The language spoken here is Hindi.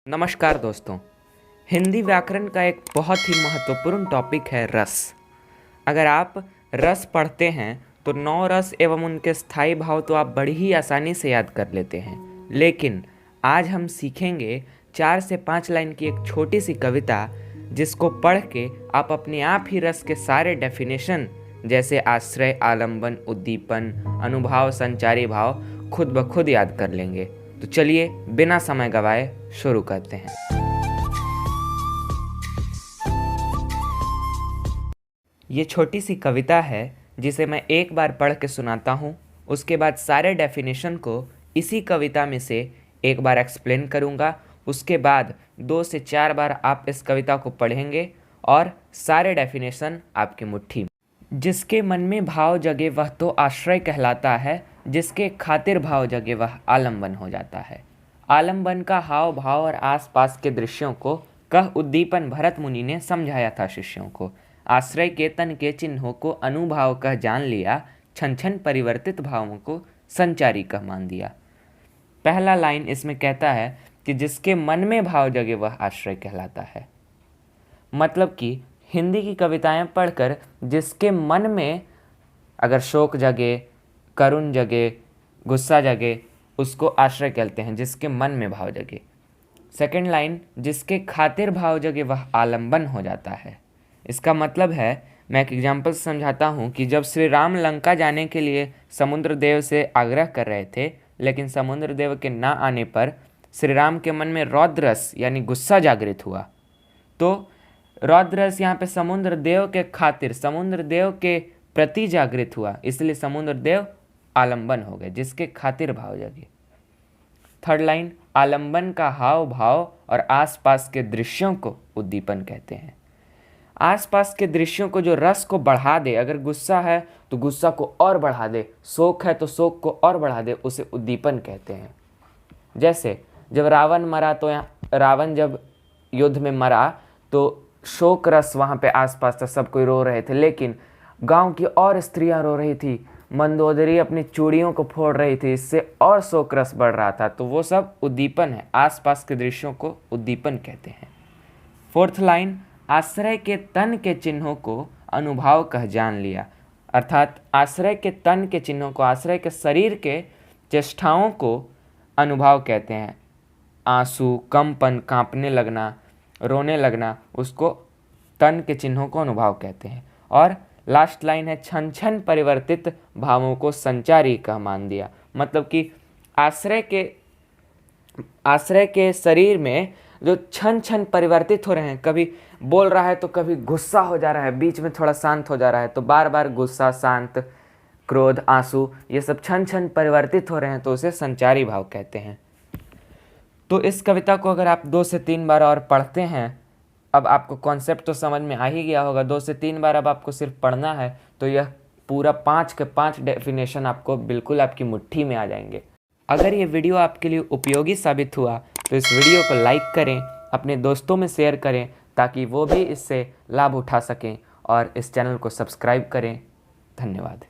नमस्कार दोस्तों। हिंदी व्याकरण का एक बहुत ही महत्वपूर्ण टॉपिक है रस। अगर आप रस पढ़ते हैं तो 9 रस एवं उनके स्थायी भाव तो आप बड़ी ही आसानी से याद कर लेते हैं, लेकिन आज हम सीखेंगे 4 से 5 लाइन की एक छोटी सी कविता जिसको पढ़ के आप अपने आप ही रस के सारे डेफिनेशन जैसे आश्रय, आलंबन, उद्दीपन, अनुभाव, संचारी भाव खुद ब खुद याद कर लेंगे। तो चलिए बिना समय गवाए शुरू करते हैं। ये छोटी सी कविता है जिसे मैं एक बार पढ़ के सुनाता हूँ, उसके बाद सारे डेफिनेशन को इसी कविता में से एक बार एक्सप्लेन करूँगा। उसके बाद 2 से 4 बार आप इस कविता को पढ़ेंगे और सारे डेफिनेशन आपकी मुट्ठी में। जिसके मन में भाव जगे वह तो आश्रय कहलाता है, जिसके खातिर भाव जगे वह आलंबन हो जाता है। आलंबन का हाव भाव और आसपास के दृश्यों को कह उद्दीपन भरत मुनि ने समझाया था शिष्यों को। आश्रय के तन के चिन्हों को अनुभाव कह जान लिया, छन छन परिवर्तित भावों को संचारी कह मान दिया। पहला लाइन इसमें कहता है कि जिसके मन में भाव जगे वह आश्रय कहलाता है। मतलब कि हिंदी की कविताएं पढ़कर जिसके मन में अगर शोक जगे, करुण जगे, गुस्सा जगे, उसको आश्रय कहते हैं, जिसके मन में भाव जगे। सेकंड लाइन, जिसके खातिर भाव जगे वह आलंबन हो जाता है। इसका मतलब है, मैं एक एग्जाम्पल समझाता हूँ कि जब श्री राम लंका जाने के लिए समुद्र देव से आग्रह कर रहे थे, लेकिन समुद्र देव के ना आने पर श्री राम के मन में रौद्रस यानी गुस्सा जागृत हुआ। तो रौद्रस यहाँ पे समुद्र देव के खातिर, समुद्र देव के प्रति जागृत हुआ, इसलिए समुद्र देव आलंबन हो गए, जिसके खातिर भाव जगे। थर्ड लाइन, आलंबन का हाव भाव और आसपास के दृश्यों को उद्दीपन कहते हैं। आसपास के दृश्यों को जो रस को बढ़ा दे, अगर गुस्सा है तो गुस्सा को और बढ़ा दे, शोक है तो शोक को और बढ़ा दे, उसे उद्दीपन कहते हैं। जैसे जब रावण मरा तो रावण जब युद्ध में मरा तो शोक रस वहाँ पे आसपास था, सब कोई रो रहे थे, लेकिन गांव की और स्त्रियां रो रही थी, मंदोदरी अपनी चूड़ियों को फोड़ रही थी, इससे और शोक रस बढ़ रहा था। तो वो सब उद्दीपन है, आसपास के दृश्यों को उद्दीपन कहते हैं। फोर्थ लाइन, आश्रय के तन के चिन्हों को अनुभाव कह जान लिया। अर्थात आश्रय के तन के चिन्हों को, आश्रय के शरीर के चेष्टाओं को अनुभाव कहते हैं। आंसू, कंपन, कांपने लगना, रोने लगना, उसको तन के चिन्हों को अनुभाव कहते हैं। और लास्ट लाइन है, छन छन परिवर्तित भावों को संचारी कह मान दिया। मतलब कि आश्रय के शरीर में जो छन छन परिवर्तित हो रहे हैं, कभी बोल रहा है तो कभी गुस्सा हो जा रहा है, बीच में थोड़ा शांत हो जा रहा है, तो बार बार गुस्सा, शांत, क्रोध, आंसू, ये सब छन छन परिवर्तित हो रहे हैं, तो उसे संचारी भाव कहते हैं। तो इस कविता को अगर आप 2 से 3 बार और पढ़ते हैं, अब आपको कॉन्सेप्ट तो समझ में आ ही गया होगा। 2 से 3 बार अब आपको सिर्फ पढ़ना है, तो यह पूरा 5 के 5 डेफिनेशन आपको बिल्कुल आपकी मुट्ठी में आ जाएंगे। अगर ये वीडियो आपके लिए उपयोगी साबित हुआ तो इस वीडियो को लाइक करें, अपने दोस्तों में शेयर करें, ताकि वो भी इससे लाभ उठा सकें, और इस चैनल को सब्सक्राइब करें। धन्यवाद।